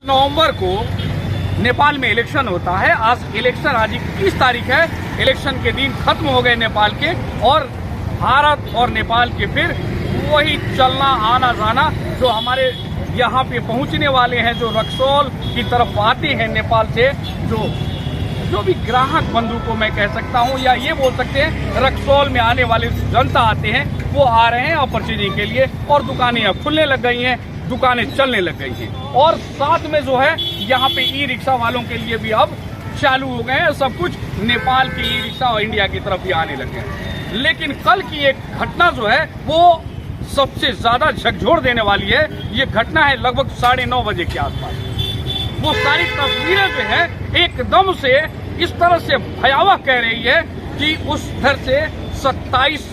नवंबर को नेपाल में इलेक्शन होता है। आज इलेक्शन आज 21 तारीख है। इलेक्शन के दिन खत्म हो गए नेपाल के, और भारत और नेपाल के फिर वही चलना आना जाना जो हमारे यहाँ पे पहुँचने वाले हैं, जो रक्सौल की तरफ आते हैं नेपाल से, जो भी ग्राहक बंधु को मैं कह सकता हूँ, या ये बोल सकते हैं रक्सौल में आने वाले जनता आते हैं, वो आ रहे हैं अपॉर्चुनिटी के लिए, और दुकानें अब खुलने लग गई हैं, दुकानें चलने लग गई हैं। और साथ में जो है यहाँ पे ई रिक्शा वालों के लिए भी अब चालू हो गए हैं सब कुछ। नेपाल की ई रिक्शा और इंडिया की तरफ भी आने लग गए। लेकिन कल की एक घटना जो है वो सबसे ज्यादा झकझोर देने वाली है। ये घटना है लगभग 9:30 बजे के आसपास। वो सारी तस्वीरें जो है एकदम से इस तरह से भयावह कह रही है कि उस घर से 27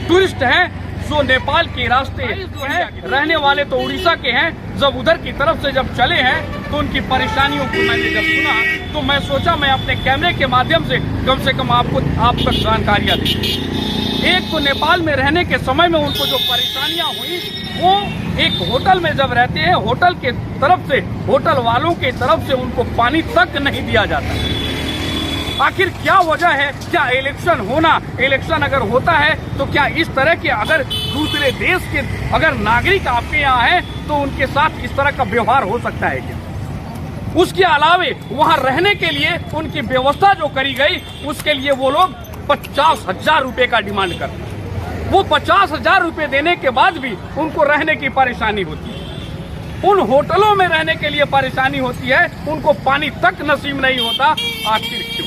टूरिस्ट हैं जो नेपाल के रास्ते हैं, रहने वाले तो उड़ीसा के हैं। जब उधर की तरफ से जब चले हैं तो उनकी परेशानियों को मैंने जब सुना तो मैं सोचा मैं अपने कैमरे के माध्यम से कम आपको आप तक जानकारियां दें। एक तो नेपाल में रहने के समय में उनको जो परेशानियां हुई, वो एक होटल में जब रहते हैं, होटल के तरफ से, होटल वालों के तरफ से उनको पानी तक नहीं दिया जाता। आखिर क्या वजह है? क्या इलेक्शन अगर होता है तो क्या इस तरह के, अगर दूसरे देश के अगर नागरिक आपके यहाँ हैं तो उनके साथ इस तरह का व्यवहार हो सकता है क्या? उसके अलावे वहाँ रहने के लिए उनकी व्यवस्था जो करी गई, उसके लिए वो लोग 50,000 रुपए का डिमांड करते हैं। वो 50,000 रुपए देने के बाद भी उनको रहने की परेशानी होती है। उन होटलों में रहने के लिए परेशानी होती है, उनको पानी तक नसीब नहीं होता। आखिर क्यों?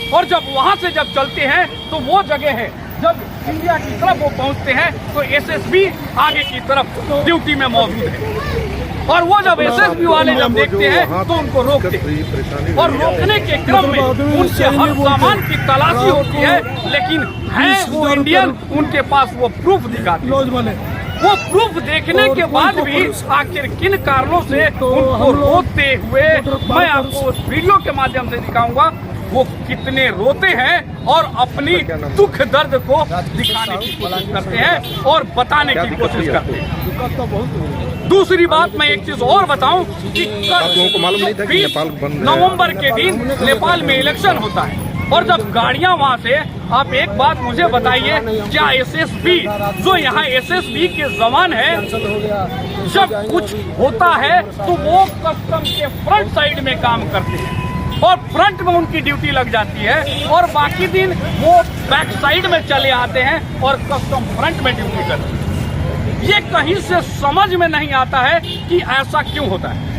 और जब वहां से जब चलते हैं तो वो जगह है, जब इंडिया की तरफ वो पहुंचते हैं तो एसएसबी आगे की तरफ ड्यूटी में मौजूद है, और वो जब एसएसबी वाले जब देखते हैं तो उनको रोकते हैं, और रोकने के क्रम में उनसे हर सामान की तलाशी होती है। लेकिन है वो इंडियन, उनके पास वो प्रूफ दिखाते हैं। वो प्रूफ देखने के बाद भी आखिर किन कारणों से उनको रोकते हुए, मैं आपको उस वीडियो के माध्यम से दिखाऊंगा वो कितने रोते हैं और अपनी दुख दर्द को दिखाने की कोशिश करते हैं और बताने की कोशिश करते हैं। दूसरी बात मैं एक चीज और बताऊं कि कल 20 नवंबर के दिन नेपाल में इलेक्शन होता है, और जब गाड़ियां वहां से, आप एक बात मुझे बताइए, क्या एसएसबी जो यहाँ एसएसबी के जवान है, जब कुछ होता है तो वो कस्टम के फ्रंट साइड में काम करते हैं और फ्रंट में उनकी ड्यूटी लग जाती है, और बाकी दिन वो बैक साइड में चले आते हैं और कस्टम फ्रंट में ड्यूटी करते हैं। ये कहीं से समझ में नहीं आता है कि ऐसा क्यों होता है।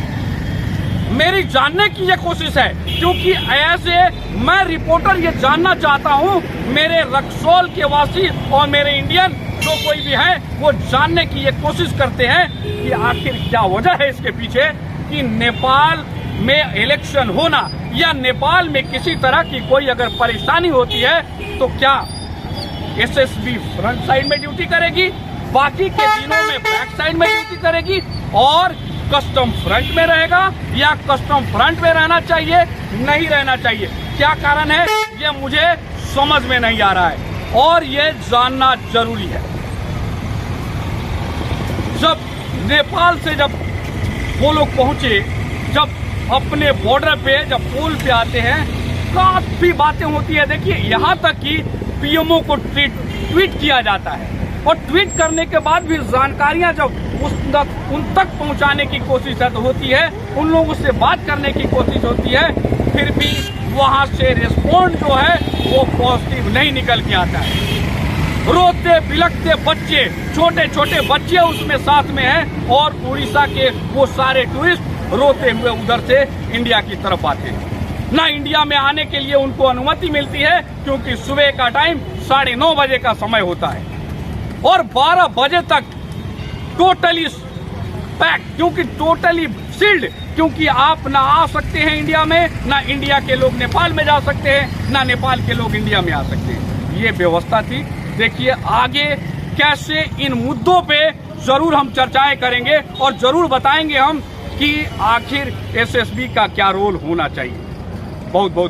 मेरी जानने की ये कोशिश है, क्योंकि ऐसे मैं रिपोर्टर ये जानना चाहता हूँ, मेरे रक्सौल के वासी और मेरे इंडियन जो कोई भी है वो जानने की ये कोशिश करते हैं कि आखिर क्या वजह है इसके पीछे कि नेपाल में इलेक्शन होना, या नेपाल में किसी तरह की कोई अगर परेशानी होती है तो क्या एसएसबी फ्रंट साइड में ड्यूटी करेगी, बाकी के दिनों में बैक साइड में ड्यूटी करेगी, और कस्टम फ्रंट में रहेगा, या कस्टम फ्रंट में रहना चाहिए, नहीं रहना चाहिए? क्या कारण है ये मुझे समझ में नहीं आ रहा है, और ये जानना जरूरी है। जब नेपाल से जब वो लोग पहुंचे, जब अपने बॉर्डर पे जब पुल पे आते हैं, काफी बातें होती है। देखिए, यहाँ तक कि पीएमओ को ट्वीट किया जाता है, और ट्वीट करने के बाद भी जानकारियां जब उन तक पहुंचाने की कोशिश होती है, उन लोगों से बात करने की कोशिश होती है, फिर भी वहां से रिस्पॉन्ड जो है वो पॉजिटिव नहीं निकल के आता है। रोते बिलखते बच्चे, छोटे छोटे बच्चे उसमें साथ में हैं, और उड़ीसा के वो सारे टूरिस्ट रोते हुए उधर से इंडिया की तरफ आते हैं। ना इंडिया में आने के लिए उनको अनुमति मिलती है, क्योंकि सुबह का टाइम 9:30 बजे का समय होता है, और 12 बजे तक टोटली पैक, क्योंकि टोटली सील्ड, क्योंकि आप ना आ सकते हैं इंडिया में, ना इंडिया के लोग नेपाल में जा सकते हैं, ना नेपाल के लोग इंडिया में आ सकते हैं। ये व्यवस्था थी। देखिए आगे कैसे इन मुद्दों पे जरूर हम चर्चाएं करेंगे, और जरूर बताएंगे हम कि आखिर एसएसबी का क्या रोल होना चाहिए। बहुत बहुत